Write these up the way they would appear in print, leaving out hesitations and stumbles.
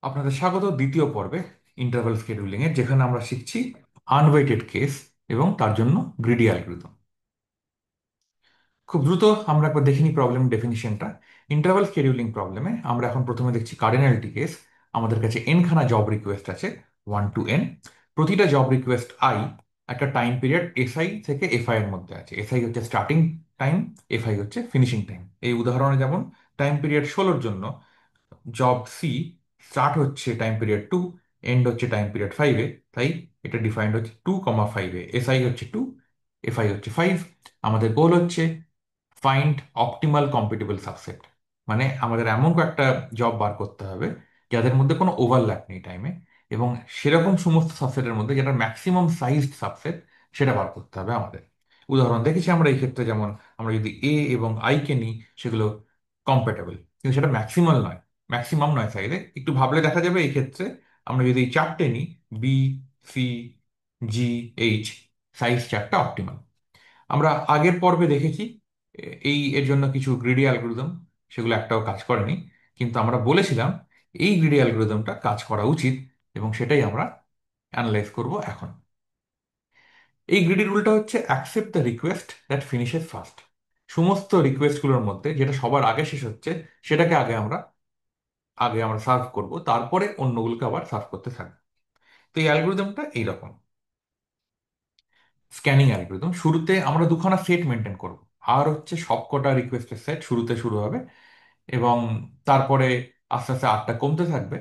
আপনাদের স্বাগত দ্বিতীয় পর্বে ইন্টারভাল স্কেডিউলিং এর, যেখানে আমরা শিখছি আনওয়েটেড কেস এবং তার জন্য গ্রিডি অ্যালগরিদম। খুব দ্রুত আমরা একবার দেখে নিই প্রবলেম ডেফিনিশনটা। ইন্টারভাল স্কেডিউলিং প্রবলেমে আমরা এখন প্রথমে দেখছি কার্ডিনালিটি কেস। আমাদের কাছে এন খানা জব রিকোয়েস্ট আছে, 1 to n। প্রতিটা জব রিকোয়েস্ট আই একটা টাইম পিরিয়ড এসআই থেকে এফআই এর মধ্যে আছে। এসআই হচ্ছে স্টার্টিং টাইম, এফআই হচ্ছে ফিনিশিং টাইম। এই উদাহরণে যেমন টাইম পিরিয়ড 16-র জন্য জব সি স্টার্ট হচ্ছে টাইম পিরিয়ড 2, এন্ড হচ্ছে টাইম পিরিয়ড 5-এ। তাই এটা ডিফাইন্ড হচ্ছে 2, 5-এ। এসআই হচ্ছে 2, এফআই হচ্ছে 5। আমাদের গোল হচ্ছে ফাইন্ড অপটিমাল কম্পিটিবল সাবসেট, মানে আমাদের এমন কয়েকটা জব বার করতে হবে যাদের মধ্যে কোনো ওভারল্যাপ নেই টাইমে, এবং সেরকম সমস্ত সাবসেটের মধ্যে যেটা ম্যাক্সিমাম সাইজড সাবসেট সেটা বার করতে হবে আমাদের। উদাহরণ দেখেছি আমরা এই ক্ষেত্রে, যেমন আমরা যদি এ এবং আই কে নিই, সেগুলো কম্প্যাটেবল, কিন্তু সেটা ম্যাক্সিমাম নয় সাইজে। একটু ভাবলে দেখা যাবে এই ক্ষেত্রে আমরা যদি এই চারটে নিই, বি, সি, জি, এইচ, সাইজ চারটা অপটিমাল। আমরা আগের পর্বে দেখেছি এর জন্য কিছু গ্রিডি অ্যালগোরিদম, সেগুলো একটাও কাজ করেনি। কিন্তু আমরা বলেছিলাম এই গ্রিডি অ্যালগোরিদমটা কাজ করা উচিত, এবং সেটাই আমরা অ্যানালাইজ করব এখন। এই গ্রিডি রুলটা হচ্ছে accept the request that finishes first. সমস্ত রিকোয়েস্টগুলোর মধ্যে যেটা সবার আগে শেষ হচ্ছে সেটাকে আগে আমরা সার্ভ করব, তারপরে অন্যগুলোকে আবার সার্ভ করতে থাকবো। তো এই অ্যালগোরিদমটা এইরকম। স্ক্যানিং অ্যালগোরিদম, শুরুতে আমরা দুখানা সেট মেনটেন করব। আর হচ্ছে সবকটা রিকোয়েস্টের সেট শুরুতে শুরু হবে, এবং তারপরে আস্তে আস্তে আরটা কমতে থাকবে,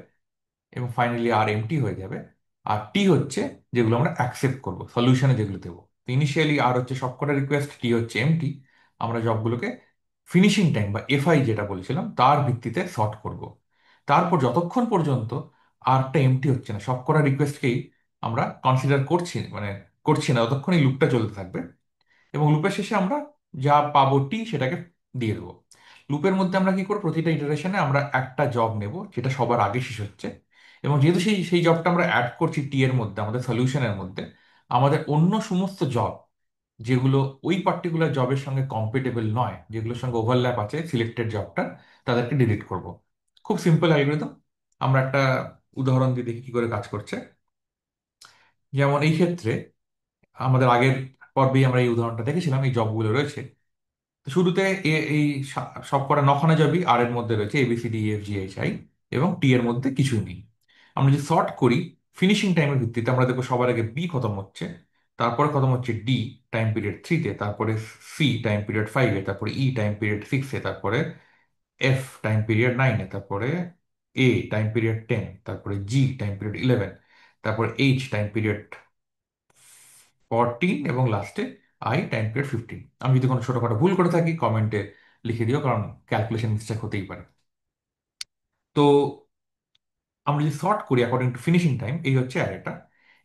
এবং ফাইনালি আর এমটি হয়ে যাবে। আর টি হচ্ছে যেগুলো আমরা অ্যাকসেপ্ট করব, সলিউশনে যেগুলো দেবো। ইনিশিয়ালি আর হচ্ছে সবকটা রিকোয়েস্ট, টি হচ্ছে এমটি। আমরা জবগুলোকে ফিনিশিং টাইম বা এফআই যেটা বলেছিলাম তার ভিত্তিতে সর্ট করব। তারপর যতক্ষণ পর্যন্ত আরটা এমটি হচ্ছে না, সবকটা রিকোয়েস্টকেই আমরা কনসিডার করছি না, ততক্ষণ এই লুপটা চলতে থাকবে। এবং লুপের শেষে আমরা যা পাবো টি সেটাকে দিয়ে দেবো। লুপের মধ্যে আমরা কি করবো, প্রতিটা ইটারেশনে আমরা একটা জব নেব যেটা সবার আগে শেষ হচ্ছে, এবং যেহেতু সেই সেই জবটা আমরা অ্যাড করছি টি এর মধ্যে, আমাদের সলিউশনের মধ্যে, আমাদের অন্য সমস্ত জব যেগুলো ওই পার্টিকুলার জবের সঙ্গে কম্পেটেবল নয়, যেগুলোর সঙ্গে ওভারল্যাপ আছে সিলেক্টেড জবটা, তাদেরকে ডিলিট করব। খুব সিম্পল অ্যালগরিদম। আমরা একটা উদাহরণ দিয়ে দেখি কি করে কাজ করছে। যেমন এই ক্ষেত্রে আমাদের আগের পর্বেই আমরা এই উদাহরণটা দেখেছিলাম, এই জবগুলো রয়েছে। তো শুরুতে এই সব কটা নখানা জবই আর এর মধ্যে রয়েছে, ABCDEFGHI, এবং টি এর মধ্যে কিছুই নেই। আমরা যদি সর্ট করি ফিনিশিং টাইমের ভিত্তিতে, আমরা দেখবো সবার আগে বি খতম হচ্ছে, তারপরে খতম হচ্ছে ডি টাইম পিরিয়ড 3-তে, তারপরে সি টাইম পিরিয়ড 5-এ, তারপরে ই টাইম পিরিয়ড 6-এ, তারপরে এফ টাইম পিরিয়ড 9-এ, তারপরে এ টাইম পিরিয়ড 10, তারপরে জি টাইম পিরিয়ড 11, তারপরে এইচ টাইম পিরিয়ড 14, এবং লাস্টে আই টাইম পিরিয়ড 15। আমি যদি কোনো ছোটখাটো ভুল করে থাকি কমেন্টে লিখে দিও, কারণ ক্যালকুলেশন মিস্টেক হতেই পারে। তো আমরা যদি সর্ট করি অ্যাকর্ডিং টু ফিনিশিং টাইম, এই হচ্ছে অ্যারেটা।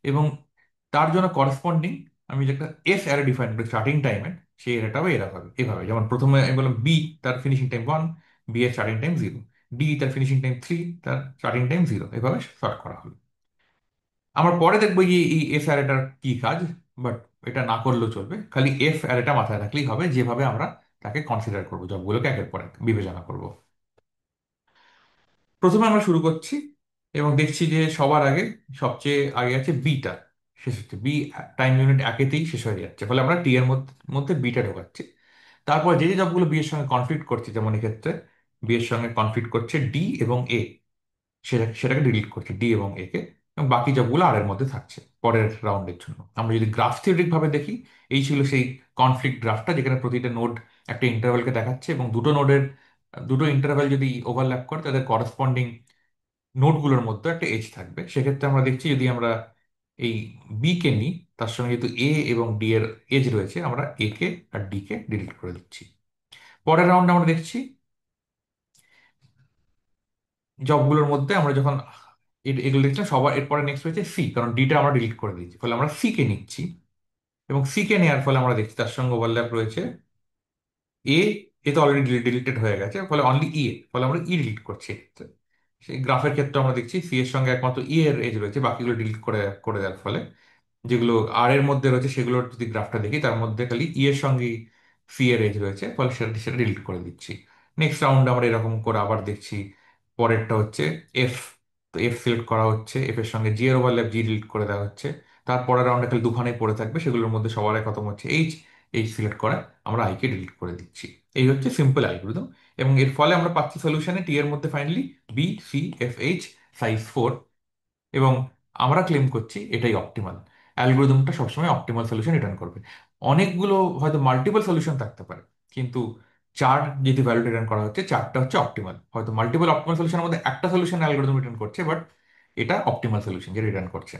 এবং তার জন্য করেসপন্ডিং আমি যে একটা এস অ্যারে ডিফাইন করি স্টার্টিং টাইমের, সেই অ্যারেটাও এভাবে যেমন প্রথমে আমি বললাম বি, তার ফিনিশিং টাইম 1, বি এর স্টার্টিং টাইম 0, ডি তার ফিনিশিং টাইম 3, তার স্টার্টিং টাইম 0, এভাবে সর্ট করা হলো। আমার পরে দেখবো যে এই এফ অ্যারেটার কি কাজ, বাট এটা না করলেও চলবে, খালি এফ অ্যারেটা মাথায় রাখলেই হবে, যেভাবে আমরা তাকে কনসিডার করবো, জবগুলোকে একের পর এক বিবেচনা করব। প্রথমে আমরা শুরু করছি এবং দেখছি যে সবার আগে, সবচেয়ে আগে আছে বিটা, শেষ হচ্ছে বি, টাইম ইউনিট একেতেই শেষ হয়ে যাচ্ছে, ফলে আমরা টি এর মধ্যে মধ্যে বিটা ঢোকাচ্ছি। তারপর যে যে জবগুলো বি এর সঙ্গে কনফ্লিক্ট করছে, যেমন এক্ষেত্রে বি এর সঙ্গে কনফ্লিক্ট করছে ডি এবং এ, সেটাকে ডিলিট করছে ডি এবং এ কে, এবং বাকি জবগুলো আর এর মধ্যে থাকছে পরের রাউন্ডের জন্য। আমরা যদি গ্রাফ থিওরিটিক ভাবে দেখি, এই ছিল সেই কনফ্লিক্ট গ্রাফটা, যেখানে প্রতিটা নোড একটা ইন্টারভ্যালকে দেখাচ্ছে, এবং দুটো ইন্টারভ্যাল যদি ওভারল্যাপ করে তাদের করেসপন্ডিং নোটগুলোর মধ্যে একটা এজ থাকবে। সেক্ষেত্রে আমরা দেখছি যদি আমরা এই বি কে নিই, তার সঙ্গে যেহেতু এ এবং ডি এর এজ রয়েছে, আমরা এ কে আর ডি কে ডিলিট করে দিচ্ছি। পরের রাউন্ডে আমরা দেখছি জবগুলোর মধ্যে আমরা যখন এগুলো দেখছিলাম, সবার এরপরে নেক্সট হয়েছে সি, কারণ ডিটা আমরা ডিলিট করে দিচ্ছি, ফলে আমরা সি কে নিচ্ছি। এবং সি কে নেওয়ার ফলে আমরা দেখছি তার সঙ্গে ওভারল্যাপ রয়েছে এ, এ তো অলরেডি ডিলিটেড হয়ে গেছে, ফলে অনলি ই, ফলে আমরা ই ডিলিট করছি এক্ষেত্রে। সেই গ্রাফের ক্ষেত্রে আমরা দেখছি সি এর সঙ্গে একমাত্র ই এর এজ রয়েছে, বাকিগুলো ডিলিট করে করে দেওয়ার ফলে যেগুলো আর এর মধ্যে রয়েছে সেগুলোর যদি গ্রাফটা দেখি, তার মধ্যে খালি ই এর সঙ্গে সি এর এজ রয়েছে, ফলে সেটা সেটা ডিলিট করে দিচ্ছি। নেক্সট রাউন্ডে আমরা এরকম করে আবার দেখছি। পরেরটা হচ্ছে এফ, তো এফ সিলেক্ট করা হচ্ছে, এফ এর সঙ্গে জি এর ওভারল্যাপ জি ডিলিট করে দেওয়া হচ্ছে। তারপরের রাউন্ডে খালি দুখানেই পড়ে থাকবে, সেগুলোর মধ্যে সবার আগে খতম হচ্ছে এইচ, এইচ সিলেক্ট করে আমরা আই কে ডিলিট করে দিচ্ছি। এই হচ্ছে সিম্পল অ্যালগোরিদম। এবং এর ফলে আমরা পাচ্ছি সলিউশনে টি এর মধ্যে finally B C F H size 4। এবং আমরা ক্লেম করছি এটাই অপটিমাল। অ্যালগোরিদমটা সবসময় অপটিমাল সলিউশন রিটার্ন করবে। অনেকগুলো হয়তো মাল্টিপল সলিউশন থাকতে পারে, কিন্তু চার যদি ভ্যালু রিটার্ন করা হচ্ছে, চারটা হচ্ছে অপটিমাল। হয়তো মাল্টিপল অপটিমাল সলিউশনের মধ্যে একটা সলিউশন অ্যালগোরিদম রিটার্ন করছে, বাট এটা অপটিমাল সলিউশন যে রিটার্ন করছে।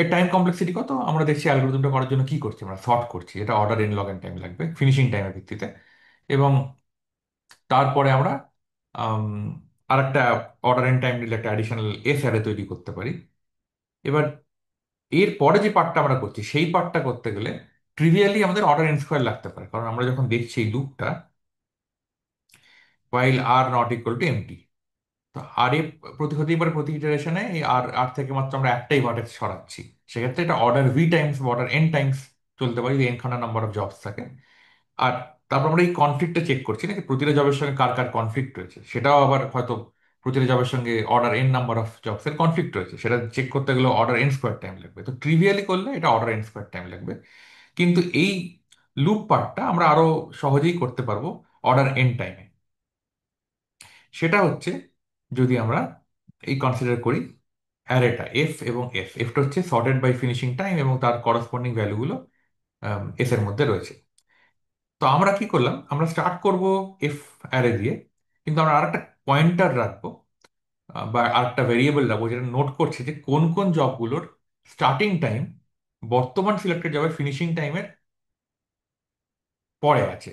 এর টাইম কমপ্লেক্সিটি কত? আমরা দেখছি অ্যালগোরিদমটা করার জন্য কি করছি, আমরা সর্ট করছি, এটা order N log N time লাগবে ফিনিশিং টাইমের ভিত্তিতে। এবং তারপরে আমরা আম, আরেকটা অর্ডার এন টাইম নিলে একটা অ্যাডিশনাল এস অ্যারে তৈরি করতে পারি। এবার এর পরে যে পার্টটা আমরা করছি, সেই পার্টটা করতে গেলে ট্রিভিয়ালি আমাদের অর্ডার এন স্কোয়ার লাগতে পারে, কারণ আমরা যখন দেখছি এই লুপটা while R not equal to empty, তো আর এ প্রতিবার প্রতি ইটারেশনে এই আর আর থেকে মাত্র আমরা একটাই ভার্টেক্স সরাচ্ছি। সেক্ষেত্রে এটা অর্ডার ভি টাইমস বা অর্ডার এন টাইমস চলতে পারে যদি এন খানা নাম্বার অফ জবস থাকে। আর তারপর আমরা এই কনফ্লিক্টটা চেক করছি নাকি প্রতিটা জবের সঙ্গে কার কার কনফ্লিক্ট রয়েছে, সেটাও আবার হয়তো প্রতিটা জবের সঙ্গে order N number of jobs এর কনফ্লিক্ট রয়েছে, সেটা চেক করতে গেলে অর্ডার এন স্কোয়ার টাইম লাগবে। তো ট্রিভিয়ালি করলে এটা অর্ডার এন স্কোয়ার টাইম লাগবে। কিন্তু এই লুপ পার্টটা আমরা আরো সহজেই করতে পারবো অর্ডার এন টাইমে। সেটা হচ্ছে যদি আমরা এই কনসিডার করি অ্যারেটা এফ এবং এফ, এফটা হচ্ছে সর্টেড বাই ফিনিশিং টাইম এবং তার করসপন্ডিং ভ্যালুগুলো এস এর মধ্যে রয়েছে। তো আমরা কি করলাম, আমরা স্টার্ট করব এফ অ্যারে দিয়ে, কিন্তু আমরা আরেকটা পয়েন্টার রাখবো, বা আরেকটা ভেরিয়েবল রাখবো যেটা নোট করছে যে কোন কোন জবগুলোর স্টার্টিং টাইম বর্তমান সিলেক্টেড জবের ফিনিশিং টাইমের পরে আছে,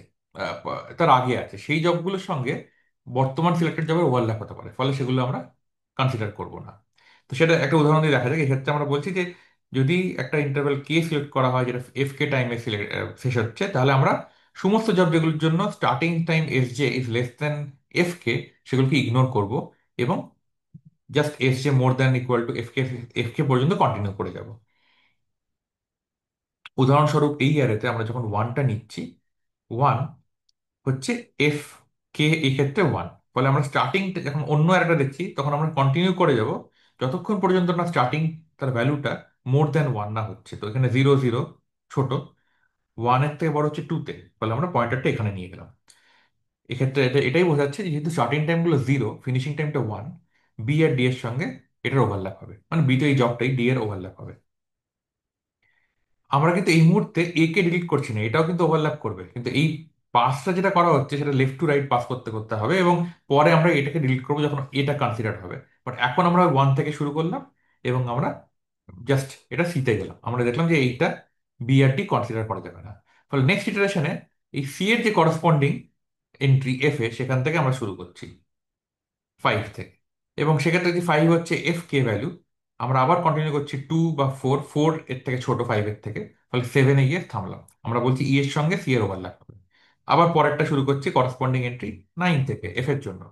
তার আগে আছে। সেই জবগুলোর সঙ্গে বর্তমান সিলেক্টেড জবের ওভারল্যাপ হতে পারে, ফলে সেগুলো আমরা কনসিডার করব না। তো সেটা একটা উদাহরণ দিয়ে দেখা যায়। এক্ষেত্রে আমরা বলছি যে যদি একটা ইন্টারভ্যাল কে সিলেক্ট করা হয় যেটা এফ কে টাইমে শেষ হচ্ছে, তাহলে আমরা সমস্ত জব যেগুলোর জন্য starting time S J is less than F K, সেগুলোকে ইগনোর করব এবং just S J more than equal to F K পর্যন্ত কন্টিনিউ করে যাব। উদাহরণস্বরূপ এই অ্যারেতে আমরা যখন ওয়ানটা নিচ্ছি, ওয়ান হচ্ছে এফ কে এই ক্ষেত্রে ওয়ান, ফলে আমরা স্টার্টিং যখন অন্য একটা দেখছি তখন আমরা কন্টিনিউ করে যাব যতক্ষণ পর্যন্ত না স্টার্টিং তার ভ্যালুটা মোর দ্যান ওয়ান না হচ্ছে। তো এখানে জিরো জিরো ছোট, ওয়ানের থেকে বড় হচ্ছে টুতে, ফলে আমরা পয়েন্টারটা এখানে নিয়ে গেলাম। এক্ষেত্রে এটাই বোঝাচ্ছে যে যেহেতু স্টার্টিং টাইমগুলো জিরো, ফিনিশিং টাইমটা ওয়ান, বি আর ডি এর সঙ্গে এটার ওভারল্যাপ হবে, মানে বি তো এই জবটাই ডি এর ওভারল্যাপ হবে। আমরা কিন্তু এই মুহূর্তে এ কে ডিলিট করছি না, এটাও কিন্তু ওভারল্যাপ করবে, কিন্তু এই পাসটা যেটা করা হচ্ছে সেটা লেফট টু রাইট পাস করতে করতে হবে, এবং পরে আমরা এটাকে ডিলিট করবো যখন এটা কনসিডার হবে। বাট এখন আমরা ওয়ান থেকে শুরু করলাম এবং আমরা জাস্ট এটা সিতে গেলাম, আমরা দেখলাম যে এইটা বি আর ডি কনসিডার করা যাবে না। ফলে নেক্সট ইটারেশনে এই সি এর যে করসপন্ডিং এন্ট্রি এফ এ, সেখান থেকে আমরা শুরু করছি ফাইভ থেকে। এবং সেক্ষেত্রে যদি ফাইভ হচ্ছে এফ কে ভ্যালু, আমরা আবার কন্টিনিউ করছি টু বা ফোর, ফোর এর থেকে ছোট ফাইভের থেকে, ফলে সেভেনে গিয়ে থামলাম। আমরা বলছি ই এর সঙ্গে সি এর ওভারল্যাপ হবে। আবার পরেরটা শুরু করছি করসপন্ডিং এন্ট্রি নাইন থেকে এফ এর জন্য,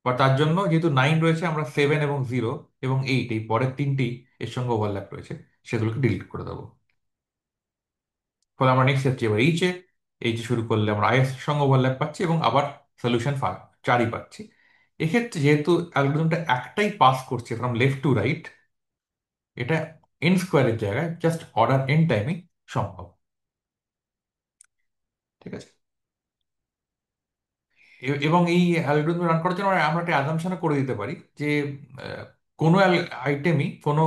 বা তার জন্য যেহেতু নাইন রয়েছে আমরা সেভেন এবং জিরো এবং এইট এই পরের তিনটি এর সঙ্গে ওভারল্যাপ রয়েছে, সেগুলোকে ডিলিট করে দেবো। ফলে আমরা নেক্সট যাচ্ছি এবার এইচে। এইচে শুরু করলে আমরা আই এর সঙ্গে ওভারল্যাপ পাচ্ছি এবং আবার সলিউশন চারই পাচ্ছি। এক্ষেত্রে যেহেতু অ্যালগোরিদমটা একটাই পাস করছে ফ্রম লেফট টু রাইট, এটা এন স্কোয়ারের জায়গায় জাস্ট অর্ডার এন টাইমই সম্ভব। ঠিক আছে। এবং এই অ্যালগোরিদম রান করার জন্য আমরা একটা অ্যাজাম্পশন করে দিতে পারি যে আহ, কোনো আইটেমই কোনো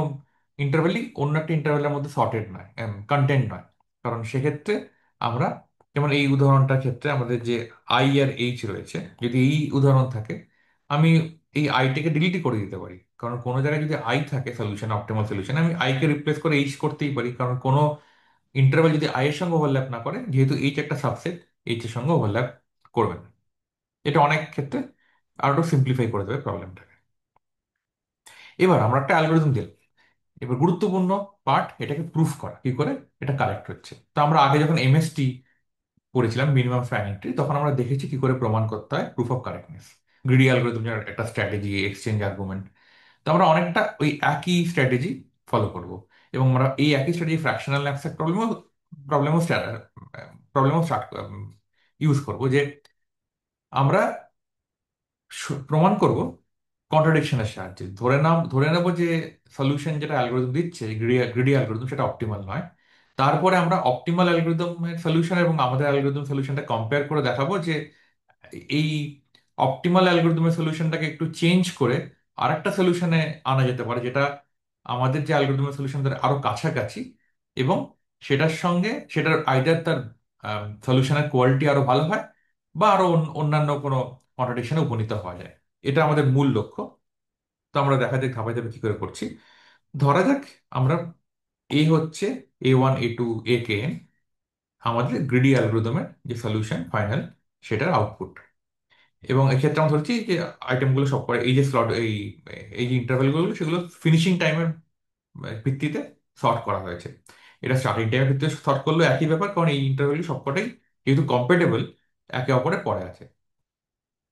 ইন্টারভ্যালই অন্য একটা ইন্টারভ্যালের মধ্যে সর্টেড নয়, কন্টেন্ট নয়। কারণ সেক্ষেত্রে আমরা, যেমন এই উদাহরণটার ক্ষেত্রে আমাদের যে আই আর এইচ রয়েছে, যদি এই উদাহরণ থাকে আমি এই আইটিকে ডিলিটই করে দিতে পারি, কারণ কোনো জায়গায় যদি আই থাকে সলিউশন অপটিমাল সলিউশন, আমি আইকে রিপ্লেস করে এইচ করতেই পারি, কারণ কোনো ইন্টারভ্যাল যদি আই এর সঙ্গে ওভারল্যাপ না করে, যেহেতু এইচ একটা সাবসেট, এইচ এর সঙ্গে ওভারল্যাপ করবে না। এটা অনেক ক্ষেত্রে আরো সিম্পলিফাই করে দেবে প্রবলেমটাকে। এবার আমরা একটা অ্যালগোরিদম দিলাম, এবার গুরুত্বপূর্ণ পার্ট এটাকে প্রুফ করা, কি করে এটা কারেক্ট হচ্ছে। তো আমরা আগে যখন এমএসটি করেছিলাম মিনিমাম স্প্যানিং ট্রি, তখন আমরা দেখেছি কি করে প্রমাণ করতে হয় proof of correctness. Greedy algorithm একটা স্ট্র্যাটেজি, এক্সচেঞ্জ আর্গুমেন্ট। তো আমরা অনেকটা ওই একই স্ট্র্যাটেজি ফলো করব, এবং আমরা এই একই স্ট্র্যাটেজি ফ্র্যাকশনাল ন্যাপস্যাক প্রবলেমও প্রবলেমও প্রবলেমও স্টার্ট ইউজ করবো, যে আমরা প্রমাণ করব কন্ট্রাডিকশনের সাহায্যে ধরে নেব যে সলিউশন যেটা অ্যালগোরিদম দিচ্ছে, গ্রিডি অ্যালগোরিদম, সেটা অপটিমাল নয়। তারপরে আমরা অপটিমাল অ্যালগোরিদমের সলিউশন এবং আমাদের অ্যালগোরিদম সলিউশনটা কম্পেয়ার করে দেখাবো যে এই অপটিমাল অ্যালগোরিদমের সলিউশনটাকে একটু চেঞ্জ করে আরেকটা সলিউশনে আনা যেতে পারে, যেটা আমাদের যে অ্যালগোরিদমের সলিউশন তার আরো কাছাকাছি, এবং সেটার আইদার তার সলিউশনের কোয়ালিটি আরো ভালো হয়, বা আরো অন্যান্য কোনো কন্ট্রাডিকশনে উপনীত হওয়া যায়। এটা আমাদের মূল লক্ষ্য। তো আমরা দেখা যাক ধাপে ধাপে কি করে করছি। ধরা যাক আমরা হচ্ছে A1 A2 A kn আমাদের গ্রিডি অ্যালগোরিদমের যে সলিউশন ফাইনাল, সেটার আউটপুট। এবং এক্ষেত্রে আমরা ধরছি যে আইটেমগুলো সব করে, এই যে স্লট, এই যে ইন্টারভেলগুলো, সেগুলো ফিনিশিং টাইমের ভিত্তিতে সর্ট করা হয়েছে। এটা স্টার্টিং টাইমের ভিত্তিতে সর্ট করলেও একই ব্যাপার, কারণ এই ইন্টারভেলগুলো সবকটাই যেহেতু কম্পেটেবল, একে অপরের পরে আছে।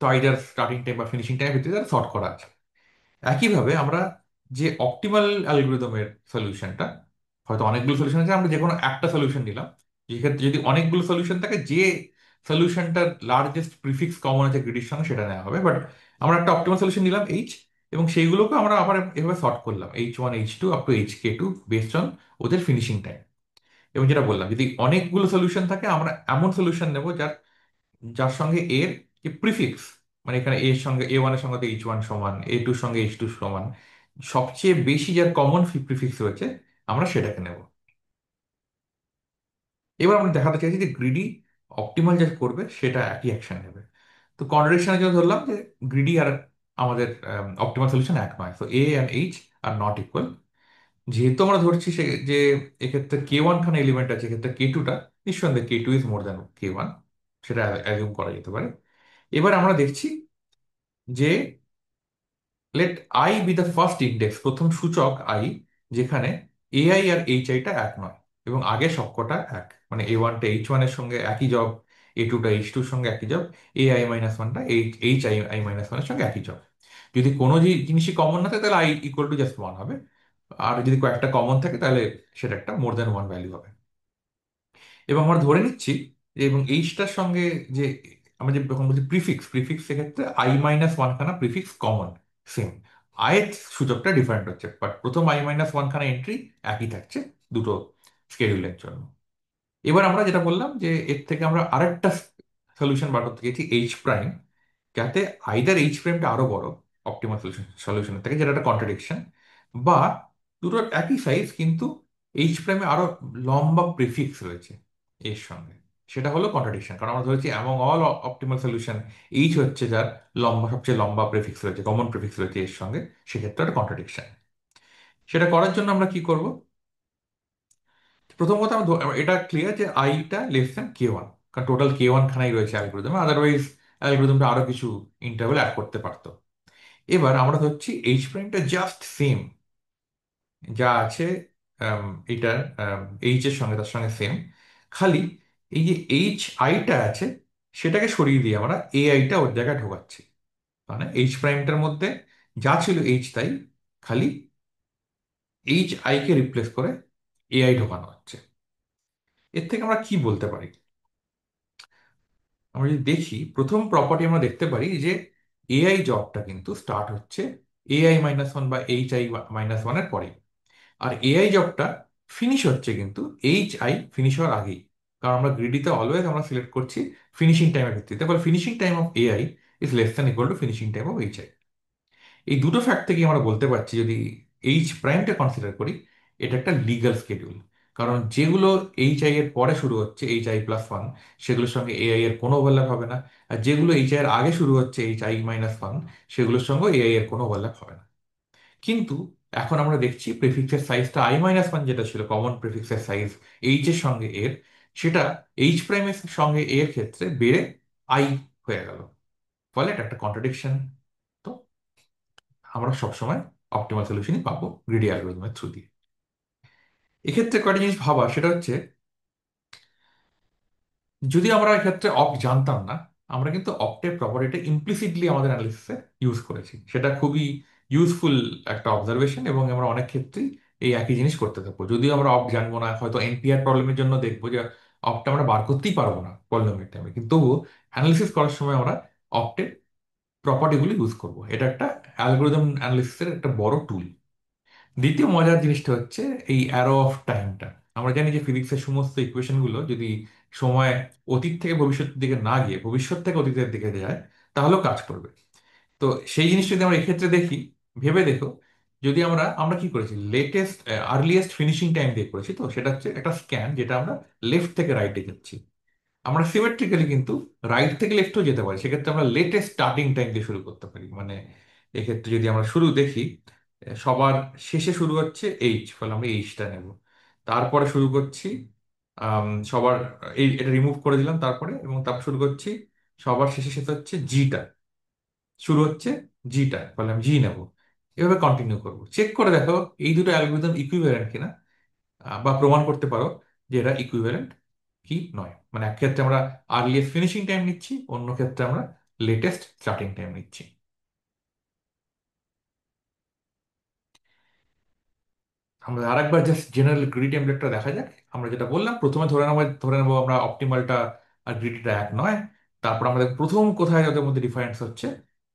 তো আইদার স্টার্টিং টাইম বা ফিনিশিং টাইমের ভিত্তিতে সর্ট করা আছে। একইভাবে আমরা যে অপটিমাল অ্যালগোরিদমের সলিউশনটা, হয়তো অনেকগুলো সলিউশন আছে, আমরা যে কোনো একটা সলিউশন নিলাম। যেক্ষেত্রে যদি অনেকগুলো সলিউশন থাকে, যে সলিউশনটার লার্জেস্ট প্রিফিক্স কমন আছে গ্রিডির সঙ্গে, সেটা নেওয়া হবে। বাট আমরা একটা অপটিমাল সলিউশন নিলাম এবং সেইগুলোকে আমরা আবার এভাবে সর্ট করলাম, H1 H2 up to HK2, based on ওদের ফিনিশিং টাইম। এবং যেটা বললাম, যদি অনেকগুলো সলিউশন থাকে, আমরা এমন সলিউশন নেব যার যার সঙ্গে এর যে প্রিফিক্স, মানে এখানে এর সঙ্গে A1 এর সঙ্গে তো H1 সমান, A2 সঙ্গে H2 সমান, সবচেয়ে বেশি যার কমন প্রিফিক্স রয়েছে, আমরা সেটাকে নেব। এবার আমরা দেখাতে চাইছি যে গ্রিডি অপটিমাল যা করবে সেটা একই অ্যাকশন নেবে। তো কন্ট্রাডিকশনের জন্য ধরলাম যে গ্রিডি আর আমাদের অপটিমাল সলিউশন এক নয়, তো A and H R not equal. যেহেতু আমরা ধরছি যে এক্ষেত্রে K1 খানা এলিমেন্ট আছে, এক্ষেত্রে K2টা, নিঃসন্দেহে K2 is more than K1, সেটা অ্যাজিউম করা যেতে পারে। এবার আমরা দেখছি যে let I be the first index, প্রথম সূচক আই, যেখানে AI আর HI টা এক নয়, এবং আগে সবকটা এক, মানে A1টা H1 এর সঙ্গে একই জব, A2টা H2 এর সঙ্গে একই জব, AI-1টা HI-1 এর সঙ্গে একই জব। যদি কোনো জিনিসই কমন না থাকে, তাহলে I equal to just one হবে। আর যদি কয়েকটা কমন থাকে, তাহলে সেটা একটা মোর দ্যান ওয়ান ভ্যালু হবে। এবং আমরা ধরে নিচ্ছি যে, এবং এইচটার সঙ্গে যে আমরা যে যখন বলছি প্রিফিক্স, সেক্ষেত্রে I-1 খানা প্রিফিক্স কমন, সেম। আয়ের সূচকটা ডিফারেন্ট হচ্ছে, বাট প্রথম I-1 খানা এন্ট্রি একই থাকছে দুটো স্কেডিউলের জন্য। এবার আমরা যেটা বললাম যে এর থেকে আমরা আরেকটা সলিউশন বার করতে গেছি H', যাতে আইদার H'-টা আরো বড় অপটিমাল সলিউশনের থেকে, যেটা একটা কন্ট্রাডিকশন, বা দুটোর একই সাইজ কিন্তু H' আরো লম্বা প্রিফিক্স রয়েছে এর সঙ্গে, সেটা হলো কন্ট্রাডিকশন। কারণ আমরা ধরেছি অ্যামং অল অপটিমাল সলিউশন হচ্ছে যার সবচেয়ে লম্বা প্রিফিক্স রয়েছে, কমন প্রিফিক্স রয়েছে এর সঙ্গে, সেক্ষেত্রে একটা কন্ট্রাডিকশন। সেটা করার জন্য আমরা কি করব? প্রথম কথা, এটা ক্লিয়ার যে আইটা লেস দেন K1, কারণ টোটাল K1 খানাই রয়েছে অ্যালগোরিদমে, আদারওয়াইজ অ্যালগোরিদমটা আরো কিছু ইন্টারভেল অ্যাড করতে পারতো। এবার আমরা ধরছি H'-টা জাস্ট সেম যা আছে আম, এটার এর সঙ্গে, তার সঙ্গে সেম, খালি এই যে HI-টা আছে, সেটাকে সরিয়ে দিয়ে আমরা AI-টা ওর জায়গায় ঢোকাচ্ছি। মানে H'-টার মধ্যে যা ছিল H, তাই খালি HI-কে রিপ্লেস করে AI ঢোকানো হচ্ছে। এর থেকে আমরা কি বলতে পারি? আমরা যদি দেখি, প্রথম প্রপার্টি আমরা দেখতে পারি যে AI জবটা কিন্তু স্টার্ট হচ্ছে AI-1 বা HI-1 এর পরে, আর AI জবটা ফিনিশ হচ্ছে কিন্তু HI ফিনিশ হওয়ার আগেই। কারণ আমরা গ্রিডিতে অলওয়েজ আমরা সিলেক্ট করছি ফিনিশিং টাইমের ভিত্তিতে, ফলে finishing time of AI is less than equal two finishing time of HI। এই দুটো ফ্যাক্ট থেকে আমরা বলতে পারছি, যদি H'-টা কনসিডার করি, এটা একটা লিগ্যাল স্কেডিউল। কারণ যেগুলো HI এর পরে শুরু হচ্ছে, HI+1, সেগুলোর সঙ্গে AI এর কোনো ওভারল্যাপ হবে না। আর যেগুলো HI এর আগে শুরু হচ্ছে, HI-1, সেগুলোর সঙ্গে AI এর কোনো ওভারল্যাপ হবে না। কিন্তু এখন আমরা দেখছি প্রিফিক্সের সাইজটা I-1, যেটা ছিল কমন প্রিফিক্সের সাইজ এর সঙ্গে এর, সেটা H'-এর সঙ্গে এর ক্ষেত্রে বেড়ে I হয়ে গেল। ফলে এটা একটা কন্ট্রাডিকশন। তো আমরা সবসময় অপটিমাল সলিউশনই পাবো গ্রিডি অ্যালগরিদমের থ্রু দিয়ে। এক্ষেত্রে কয়েকটা জিনিস ভাবা, সেটা হচ্ছে, যদি আমরা এক্ষেত্রে জানতাম না, আমরা কিন্তু অক্টের প্রপার্টিটা ইমপ্লিসিটলি আমাদের অ্যানালিসিসে ইউজ করেছি। সেটা খুবই ইউজফুল একটা অবজারভেশন, এবং আমরা অনেক ক্ষেত্রেই এই একই জিনিস করতে থাকবো। যদিও আমরা জানবো না, হয়তো NPR প্রবলেমের জন্য দেখবো যে অপটা আমরা বার করতেই পারবো না পলিনোমিয়াল টাইমে, কিন্তু তবুও অ্যানালিসিস করার সময় আমরা অক্টের প্রপার্টিগুলো ইউজ করবো। এটা একটা অ্যালগোরিদম অ্যানালিসিসের একটা বড় টুল। দ্বিতীয় মজার জিনিসটা হচ্ছে এই অ্যারো অফ টাইমটা। আমরা জানি যে ফিজিক্সের সমস্ত ইকুয়েশনগুলো যদি সময় অতীত থেকে ভবিষ্যতের দিকে না গিয়ে ভবিষ্যৎ থেকে অতীতের দিকে যায়, তাহলেও কাজ করবে। তো সেই জিনিসটা যদি আমরা এক্ষেত্রে দেখি, ভেবে দেখো, যদি আমরা আমরা কি করেছি, লেটেস্ট আর্লিয়েস্ট ফিনিশিং টাইম দিয়ে করেছি, তো সেটা হচ্ছে একটা স্ক্যান যেটা আমরা লেফট থেকে রাইটে যাচ্ছি। আমরা সিমেট্রিক্যালি কিন্তু রাইট থেকে লেফটও যেতে পারি, সেক্ষেত্রে আমরা লেটেস্ট স্টার্টিং টাইম দিয়ে শুরু করতে পারি। মানে এক্ষেত্রে যদি আমরা শুরু দেখি, সবার শেষে শুরু হচ্ছে এইচ, ফলে আমরা এইচটা নেব। তারপরে শুরু করছি সবার, এই এটা রিমুভ করে দিলাম তারপরে, এবং তারপর শুরু করছি সবার শেষে শেষে হচ্ছে জিটা, শুরু হচ্ছে জিটা, ফলে আমি জি নেব। এভাবে কন্টিনিউ করবো, চেক করে দেখো এই দুটো অ্যালগোরিদম ইকুইভ্যালেন্ট কিনা, বা প্রমাণ করতে পারো যে এরা ইকুইভ্যালেন্ট কি নয়। মানে এক ক্ষেত্রে আমরা আর্লিয়েস্ট ফিনিশিং টাইম নিচ্ছি, অন্য ক্ষেত্রে আমরা লেটেস্ট স্টার্টিং টাইম নিচ্ছি। আমরা আরেকবার জাস্ট জেনারেল গ্রিডি টেমপ্লেটটা দেখা যাক। আমরা যেটা বললাম, প্রথমে ধরে নেবো আমরা অপটিমালটা আর গ্রিডিটা এক নয়। তারপর আমাদের প্রথম কোথায় ওদের মধ্যে ডিফারেন্স হচ্ছে,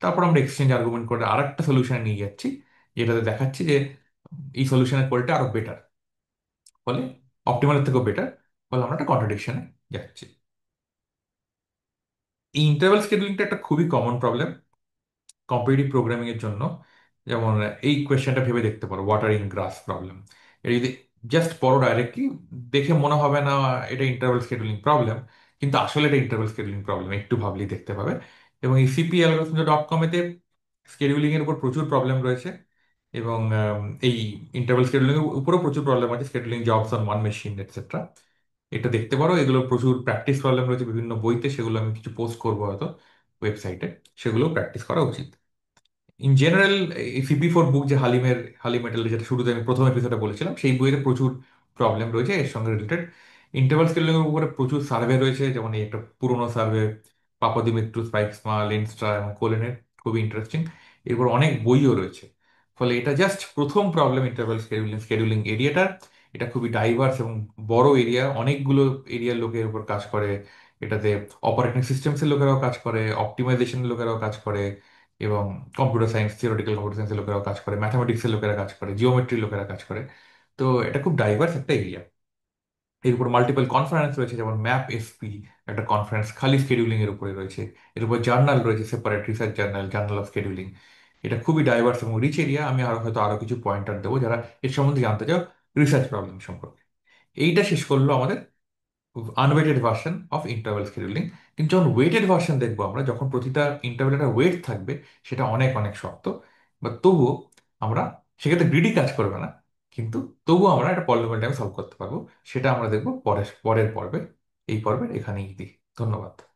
তারপর আমরা এক্সচেঞ্জ আর্গুমেন্ট করে আরেকটা সলিউশনে নিয়ে যাচ্ছি, যেটাতে দেখাচ্ছি যে এই সলিউশনের কোয়ালিটি আরো বেটার, ফলে অপটিমালের থেকেও বেটার, ফলে আমরা একটা কন্ট্রাডিকশনে যাচ্ছি। এই ইন্টারভাল স্কেডুলিংটা একটা খুবই কমন প্রবলেম কম্পিটিটিভ প্রোগ্রামিং এর জন্য। যেমন এই কোয়েশ্চেনটা ভেবে দেখতে পারো, ওয়াটার ইন গ্রাস প্রবলেম। এটা যদি জাস্ট পড়ো ডাইরেক্টলি, দেখে মনে হবে না এটা ইন্টারভাল স্কেডুলিং প্রবলেম, কিন্তু আসলে এটা ইন্টারভাল স্কেডুলিং প্রবলেম, একটু ভাবলেই দেখতে পাবে। এবং এই সিপি algorithm.com এতে স্কেডুলিং এর উপর প্রচুর প্রবলেম রয়েছে, এবং এই ইন্টারভাল স্কেডুলিং এর উপরেও প্রচুর প্রবলেম আছে, scheduling jobs on one machine etcetera. এটা দেখতে পারো, এগুলো প্রচুর প্র্যাকটিস প্রবলেম রয়েছে বিভিন্ন বইতে, সেগুলো আমি কিছু পোস্ট করবো হয়তো ওয়েবসাইটে, সেগুলো প্র্যাকটিস করা উচিত। ইন জেনারেল, এই সিপি4 বুক যে হালিমেটাল, যেটা শুরুতে আমি প্রথম এপিসোডে বলেছিলাম, সেই বইয়ের প্রচুর প্রবলেম রয়েছে এর সঙ্গে রিলেটেড। ইন্টারভাল স্কেলিং এর উপরে প্রচুর সার্ভে রয়েছে, যেমন এই একটা পুরোনো সার্ভে পাপাদিমিত্রু, স্পাইক্সমা, লেনস্ট্রা এবং কোলেনের, খুবই ইন্টারেস্টিং। এরপর অনেক বইও রয়েছে। ফলে এটা জাস্ট প্রথম প্রবলেম ইন্টারভাল স্কেডিউলিং স্কেডিউলিং এরিয়াটার। এটা খুবই ডাইভার্স এবং বড় এরিয়া, অনেকগুলো এরিয়ার লোকের উপর কাজ করে। এটাতে অপারেটিং সিস্টেমসের লোকেরাও কাজ করে, অপটিমাইজেশনের লোকেরাও কাজ করে, এবং কম্পিউটার সায়েন্স, থিওরিটিক্যাল কম্পিউটার সায়েন্সের লোকেরাও কাজ করে, ম্যাথামেটিক্সের লোকেরা কাজ করে, জিওমেট্রির লোকেরা কাজ করে। তো এটা খুব ডাইভার্স একটা এরিয়া। এর উপর মাল্টিপল কনফারেন্স রয়েছে, যেমন ম্যাপ এসপি একটা কনফারেন্স খালি স্কেডিউলিং এর উপরে রয়েছে। এর উপর জার্নাল রয়েছে, separate research journal, journal of scheduling. এটা খুবই ডাইভার্স এবং রিচ এরিয়া। আমি আরো হয়তো আরো কিছু পয়েন্টার দেবো যারা এর সম্বন্ধে জানতে চাও, রিসার্চ প্রবলেম সম্পর্কে। এইটা শেষ করলো আমাদের আনওয়েটেড ভার্সন অফ ইন্টারভাল স্কেডিউলিং। কিন্তু যখন ওয়েটেড ভার্সন দেখবো আমরা, যখন প্রতিটা ইন্টারভ্যালের ওয়েট থাকবে, সেটা অনেক অনেক শক্ত। বা তবুও আমরা, সেক্ষেত্রে গ্রিডি কাজ করবে না, কিন্তু তবুও আমরা একটা পলিনোমিয়াল টাইম সলভ করতে পারবো। সেটা আমরা দেখবো পরের পরের পর্বে। এই পর্বের এখানেই দিই। ধন্যবাদ।